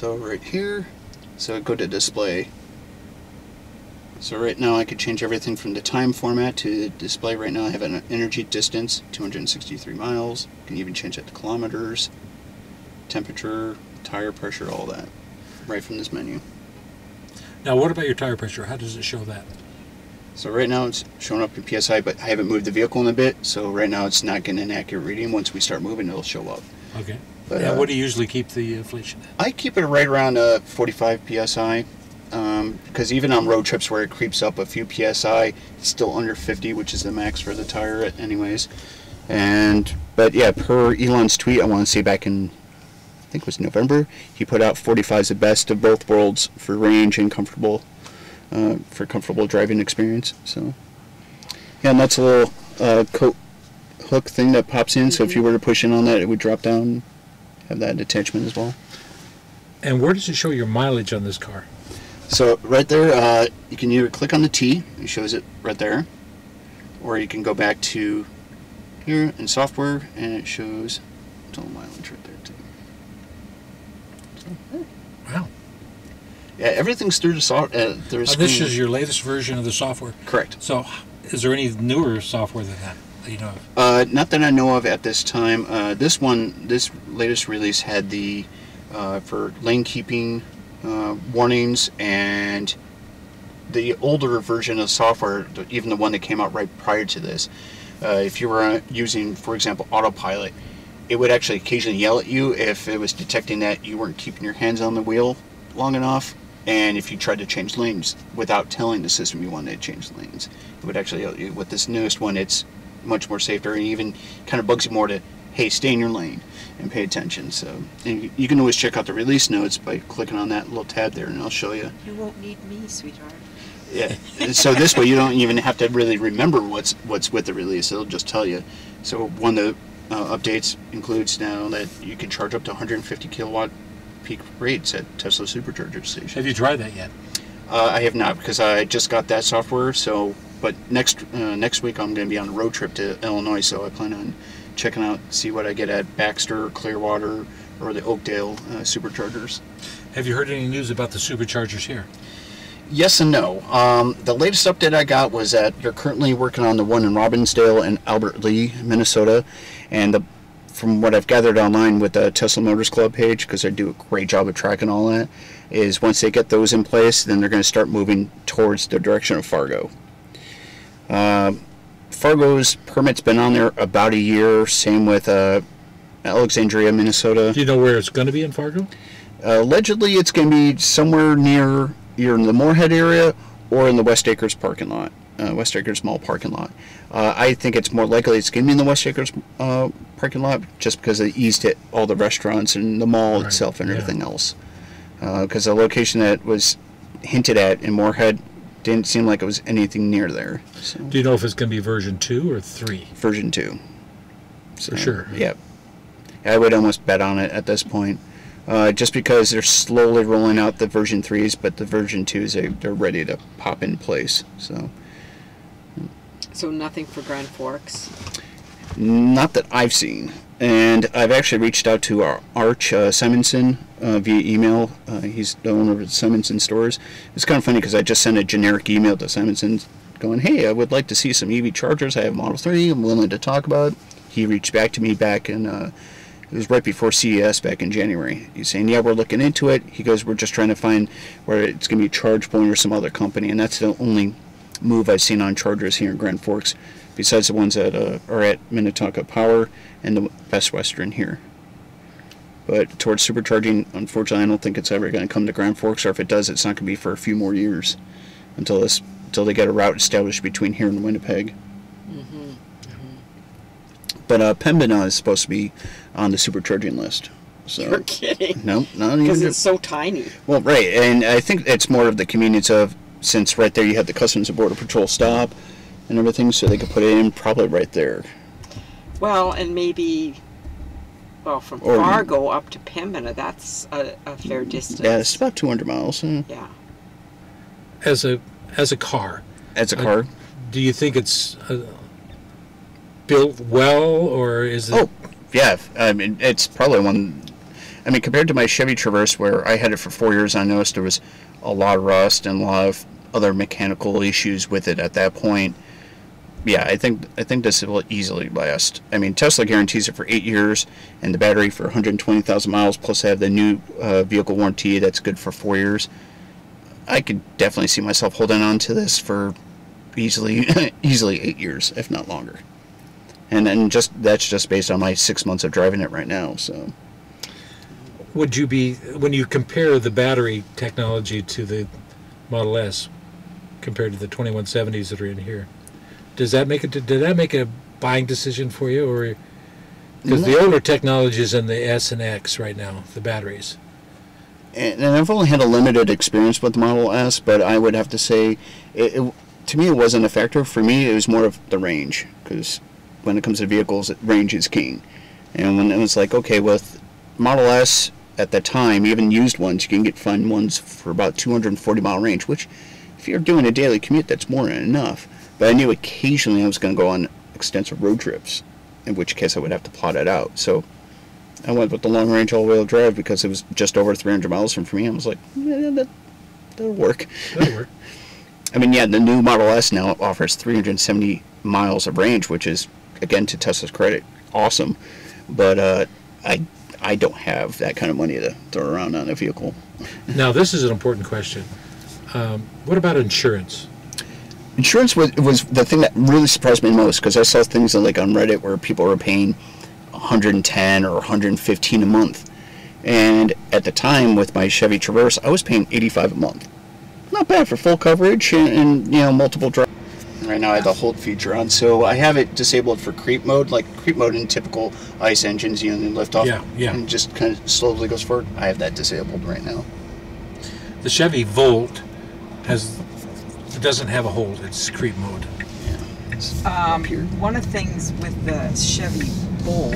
So right here, so go to display. So right now I could change everything from the time format to the display. Right now I have an energy distance, 263 miles. You can even change that to kilometers, temperature, tire pressure, all that, right from this menu. Now what about your tire pressure? How does it show that? So right now it's showing up in PSI, but I haven't moved the vehicle in a bit, so right now it's not getting an accurate reading. Once we start moving, it'll show up. Okay. But, and what do you usually keep the inflation at? I keep it right around 45 PSI. Because even on road trips where it creeps up a few PSI, it's still under 50, which is the max for the tire anyways. But yeah, per Elon's tweet, I want to say back in, I think it was November, he put out 45 is the best of both worlds for range and comfortable driving experience. So yeah, and that's a little coat hook thing that pops in, so if you were to push in on that, it would drop down, have that attachment as well. And where does it show your mileage on this car? So right there, you can either click on the T, it shows it right there, or you can go back to here in software, and it shows total mileage right there too. So, wow. Yeah, everything's through the software. This is your latest version of the software? Correct. So is there any newer software than that you know of? Not that I know of at this time. This latest release had the for lane keeping warnings, and the older version of software, even the one that came out right prior to this, if you were using, for example, autopilot, it would actually occasionally yell at you if it was detecting that you weren't keeping your hands on the wheel long enough, and if you tried to change lanes without telling the system you wanted to change lanes, it would actually yell at you. With this newest one, it's much more safer, and even kind of bugs you more to, hey, stay in your lane and pay attention. So, and you can always check out the release notes by clicking on that little tab there, and I'll show you. You won't need me, sweetheart. Yeah. So this way you don't even have to really remember what's with the release. It'll just tell you. So one of the updates includes now that you can charge up to 150 kilowatt peak rates at Tesla Supercharger stations. Have you tried that yet? I have not, because I just got that software. So, but next week I'm going to be on a road trip to Illinois, so I plan on checking out, see what I get at Baxter, Clearwater, or the Oakdale superchargers. Have you heard any news about the superchargers here? Yes and no. The latest update I got was that you're currently working on the one in Robbinsdale and Albert Lee, Minnesota, and from what I've gathered online with the Tesla Motors Club page, because they do a great job of tracking all that, is once they get those in place, then they're going to start moving towards the direction of Fargo. Fargo's permit's been on there about a year. Same with Alexandria, Minnesota. Do you know where it's going to be in Fargo? Allegedly, it's going to be somewhere near either in the Moorhead area or in the West Acres parking lot, West Acres Mall parking lot. I think it's more likely it's going to be in the West Acres parking lot, just because they eased it, all the restaurants and the mall itself and everything else. Because the location that was hinted at in Moorhead didn't seem like it was anything near there. So. Do you know if it's going to be version 2 or 3? Version 2. So, for sure. Yeah. I would almost bet on it at this point. Just because they're slowly rolling out the version 3s, but the version 2s, they're ready to pop in place. So nothing for Grand Forks? Not that I've seen. And I've actually reached out to Arch Simonson via email. He's the owner of the Simonson stores. It's kind of funny because I just sent a generic email to Simonson going, hey, I would like to see some EV chargers. I have Model 3. I'm willing to talk about it. He reached back to me back in, it was right before CES back in January. He's saying, yeah, we're looking into it. He goes, we're just trying to find where it's going to be ChargePoint or some other company. And that's the only move I've seen on chargers here in Grand Forks, besides the ones that are at Minnetonka Power and the Best Western here. But towards supercharging, unfortunately, I don't think it's ever going to come to Grand Forks, or if it does, it's not going to be for a few more years until they get a route established between here and Winnipeg. Mm-hmm. But Pembina is supposed to be on the supercharging list. So, you're kidding. No, not even. Because it's so tiny. Well, right, and I think it's more of the convenience of, since right there you have the Customs and Border Patrol stop and everything, so they could put it in probably right there. Well, and maybe, well, from Fargo up to Pembina, that's a fair distance. Yeah, it's about 200 miles. Yeah. As a car. As a car. Do you think it's built well, or is it? Oh, yeah. I mean, it's probably one. I mean, compared to my Chevy Traverse, where I had it for 4 years, I noticed there was a lot of rust and a lot of other mechanical issues with it at that point. Yeah, I think this will easily last. I mean, Tesla guarantees it for 8 years, and the battery for 120,000 miles. Plus, I have the new vehicle warranty that's good for 4 years. I could definitely see myself holding on to this for easily 8 years, if not longer. And then that's just based on my 6 months of driving it right now. So, Would you be, when you compare the battery technology to the Model S compared to the 2170s that are in here, did that make a buying decision for you, or because the older technology is in the S and X right now, the batteries? And I've only had a limited experience with the Model S, but I would have to say, to me, it wasn't a factor. For me, it was more of the range, because when it comes to vehicles, range is king. And when it was like, okay, with Model S at the time, even used ones, you can find ones for about 240-mile range, which, if you're doing a daily commute, that's more than enough. But I knew occasionally I was going to go on extensive road trips, in which case I would have to plot it out. So I went with the long-range all-wheel drive because it was just over 300 miles from me. I was like, yeah, that'll work. That'll work. I mean, yeah, the new Model S now offers 370 miles of range, which is, again, to Tesla's credit, awesome. But I don't have that kind of money to throw around on a vehicle. Now, this is an important question. What about insurance? Insurance was the thing that really surprised me most, because I saw things like on Reddit where people were paying $110 or $115 a month. And at the time, with my Chevy Traverse, I was paying $85 a month. Not bad for full coverage and multiple drives. Right now I have the hold feature on, so I have it disabled for creep mode. Like creep mode in typical ICE engines, they lift off and just kind of slowly goes forward. I have that disabled right now. The Chevy Volt doesn't have a hold. It's creep mode. Yeah, it's up here. One of the things with the Chevy Bolt,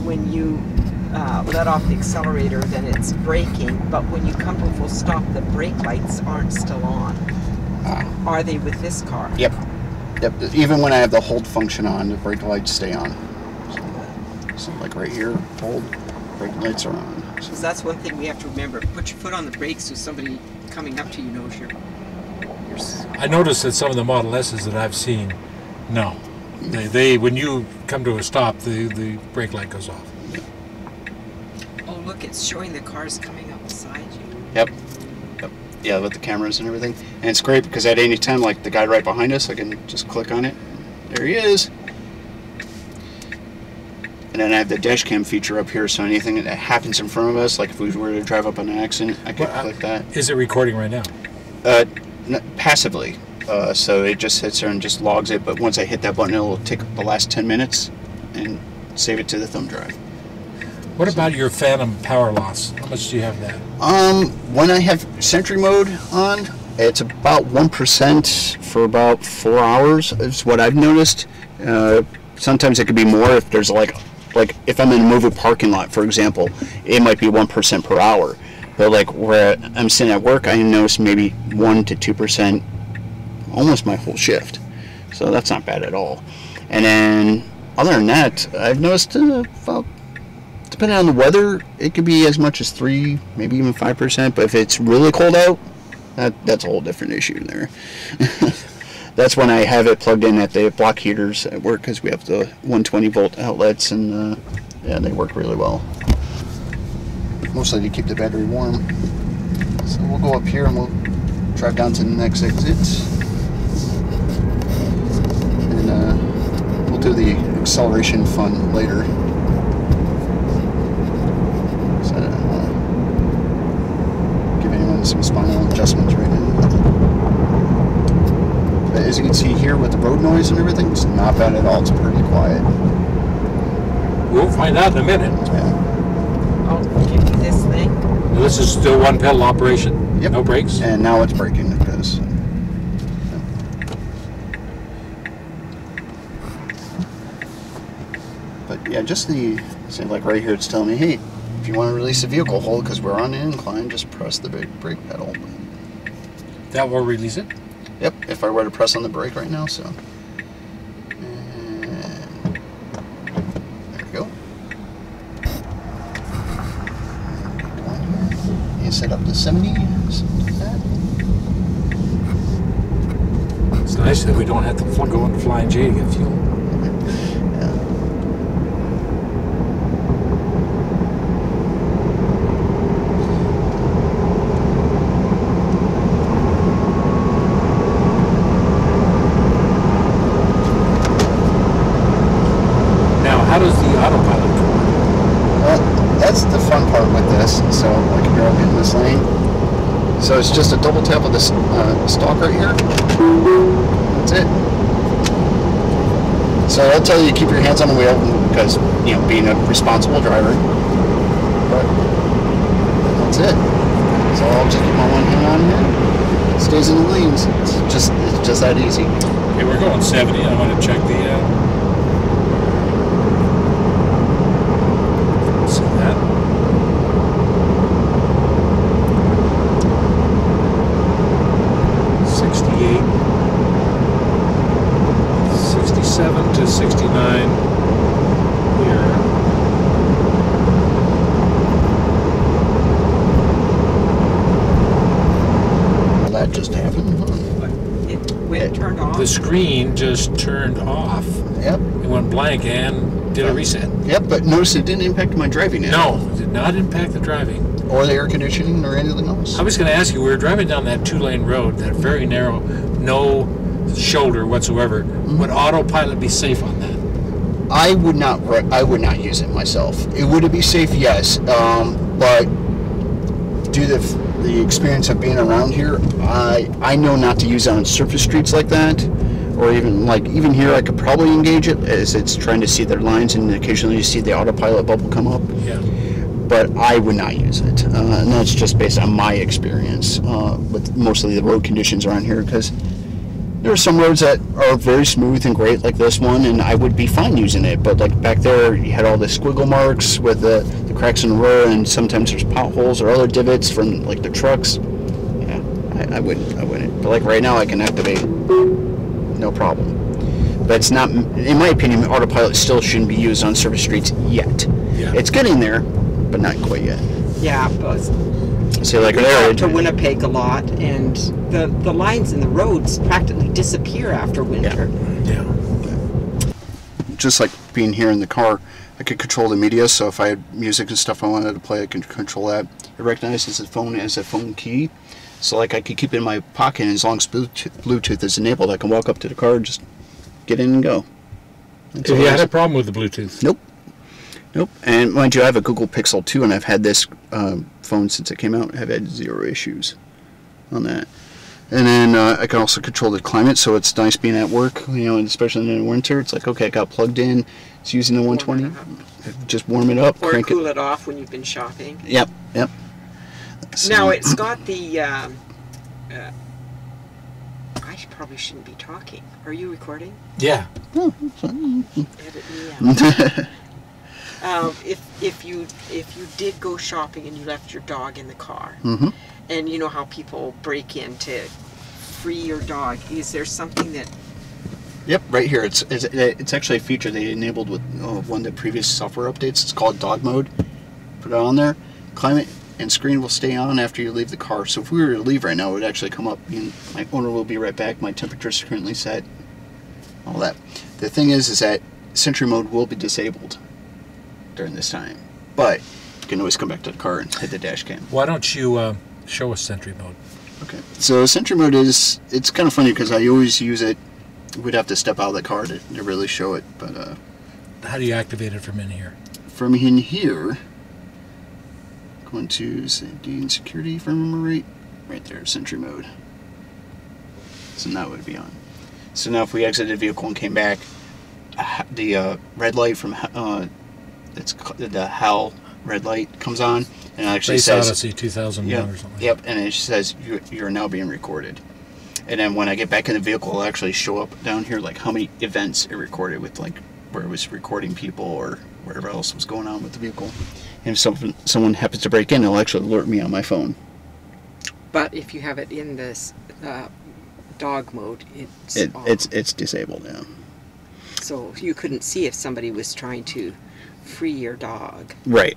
when you let off the accelerator, then it's braking, but when you come to a full stop, the brake lights aren't still on. Are they with this car? Yep. Even when I have the hold function on, the brake lights stay on. So like right here, hold, brake lights are on. So that's one thing we have to remember. Put your foot on the brakes so somebody coming up to you knows you're I noticed that some of the Model S's that I've seen, no. They when you come to a stop, the brake light goes off. Oh, look, it's showing the cars coming up beside you. Yep. Yeah, with the cameras and everything. And it's great because at any time, like the guy right behind us, I can just click on it. There he is. And then I have the dash cam feature up here, so anything that happens in front of us, like if we were to drive up on an accident, I could click that. Is it recording right now? Passively. So it just sits there and just logs it, but once I hit that button, it'll take the last 10 minutes and save it to the thumb drive. What about your phantom power loss? How much do you have that? When I have Sentry mode on, it's about 1% for about 4 hours is what I've noticed. Sometimes it could be more if there's like if I'm in a movie parking lot, for example, it might be 1% per hour. But like where I'm sitting at work, I notice maybe 1 to 2% almost my whole shift. So that's not bad at all. And then other than that, I've noticed about, depending on the weather, it could be as much as 3, maybe even 5%. But if it's really cold out, that's a whole different issue there. That's when I have it plugged in at the block heaters at work, because we have the 120 volt outlets, and yeah, they work really well. Mostly to keep the battery warm. So we'll go up here and we'll drive down to the next exit. And we'll do the acceleration fun later. So I don't want to give anyone some spinal adjustments right now. But as you can see here with the road noise and everything, it's not bad at all. It's pretty quiet. We'll find out in a minute. Yeah. Oh, give me this thing. This is still one pedal operation. Yep. No brakes. And now it's braking because. But yeah, just the like right here, it's telling me, hey, if you want to release the vehicle, hold, because we're on an incline, just press the brake pedal. That will release it. Yep. If I were to press on the brake right now, so. And there we go. set up to 70. Something like that. It's nice that we don't have to go on Flying J to get fuel. Yeah. Now, how does the autopilot work? Well, that's the fun part with this. So, like if you're up in this lane, so it's just a double tap of the stalk right here. That's it. So I'll tell you to keep your hands on the wheel because, you know, being a responsible driver. But that's it. So I'll just keep my one hand on here. It stays in the lanes. It's just that easy. Okay, we're going 70. I want to check the. See that? To 69 here. Well, that just happened. It turned off. The screen just turned off. Yep. It went blank and did a reset. Yep, but notice it didn't impact my driving at all. No, it did not impact the driving. Or the air conditioning or anything else. I was going to ask you, we were driving down that 2-lane road, that very narrow, no shoulder whatsoever. Would autopilot be safe on that? I would not use it myself. Would it be safe? Yes, but due to the experience of being around here, I know not to use it on surface streets like that, or even here I could probably engage it as it's trying to see their lines, and occasionally you see the autopilot bubble come up. Yeah. But I would not use it, and that's just based on my experience with mostly the road conditions around here, because there are some roads that are very smooth and great like this one, and I would be fine using it, but like back there you had all the squiggle marks with the cracks in the road, and sometimes there's potholes or other divots from like the trucks. Yeah, I wouldn't. But like right now I can activate, no problem. But it's not, in my opinion, autopilot still shouldn't be used on surface streets yet. Yeah. It's getting there, but not quite yet. Yeah, but See, like we there, go to Winnipeg a lot, and the lines in the roads practically disappear after winter. Yeah. Just like being here in the car, I could control the media, so if I had music and stuff I wanted to play, I can control that. It recognizes the phone as a phone key, so like I could keep it in my pocket, and as long as Bluetooth is enabled, I can walk up to the car and just get in and go. Have you had a problem with the Bluetooth? Nope. Nope. And mind you, I have a Google Pixel 2, and I've had this phone since it came out. I've had 0 issues on that. And then I can also control the climate, so it's nice being at work, you know, and especially in the winter. It's like, okay, I got plugged in. It's using the 120. Just warm it up. Or crank cool it off when you've been shopping. Yep, yep. So, Now it's got the. I probably shouldn't be talking. Are you recording? Yeah. Edit me out. If you did go shopping and you left your dog in the car, mm-hmm. and you know how people break in to free your dog, is there something that? Yep, right here. It's actually a feature they enabled with one of the previous software updates. It's called dog mode. Put it on there. Climate and screen will stay on after you leave the car. So if we were to leave right now, it would actually come up. My owner will be right back. My temperature is currently set. All that. The thing is that Sentry mode will be disabled during this time, but you can always come back to the car and hit the dash cam. Why don't you show us Sentry mode? Okay. So Sentry mode it's kind of funny because I always use it. We'd have to step out of the car to really show it, but how do you activate it from in here? From in here, going to safety and security, if I remember right there, Sentry mode. So now it would be on. So now if we exited the vehicle and came back, the red light from it's the HAL red light comes on, and it actually Race says Odyssey 2001 or something. Yep, and it says you're now being recorded. And then when I get back in the vehicle, it'll actually show up down here like how many events it recorded with, like where it was recording people or whatever else was going on with the vehicle. And if someone happens to break in, it'll actually alert me on my phone. But if you have it in this dog mode, it's disabled now. So you couldn't see if somebody was trying to free your dog. Right.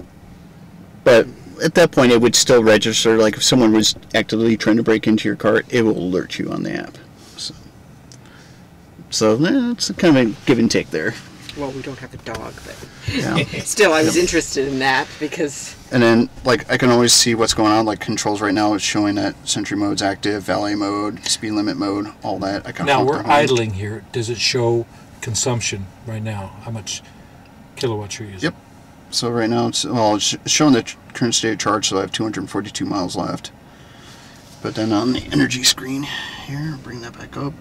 But at that point, it would still register. Like if someone was actively trying to break into your car, it will alert you on the app. So it's kind of a give and take there. Well, we don't have a dog, but Yeah. still, I was interested in that because. And then, like, I can always see what's going on. Like controls right now, it's showing that Sentry mode's active, valet mode, speed limit mode, all that. I can Now honk we're the horn. idling here. Does it show consumption right now? How much kilowatts you're using? Yep. So right now it's showing the current state of charge. So I have 242 miles left. But then on the energy screen here, bring that back up.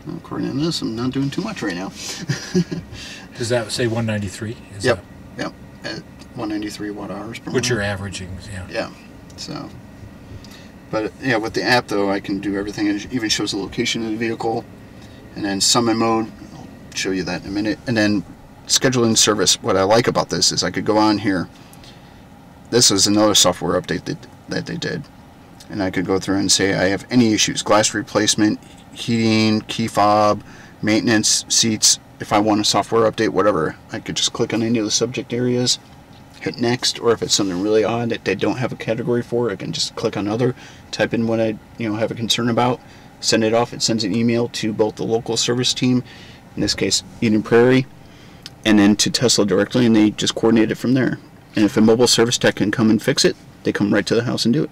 Well, according to this, I'm not doing too much right now. Does that say 193? Yep. Yep. At 193 watt hours per Which mile. you're averaging, yeah. Yeah. So. But yeah, with the app though, I can do everything. It even shows the location of the vehicle, and then summon mode. I'll show you that in a minute. And then scheduling service. What I like about this is I could go on here. This is another software update that they did, and I could go through and say I have any issues: glass replacement, heating, key fob, maintenance, seats. If I want a software update, whatever, I could just click on any of the subject areas, hit next, or if it's something really odd that they don't have a category for, I can just click on other, type in what I have a concern about, send it off. It sends an email to both the local service team, in this case Eden Prairie, and then to Tesla directly, and they just coordinate it from there. And if a mobile service tech can come and fix it, they come right to the house and do it.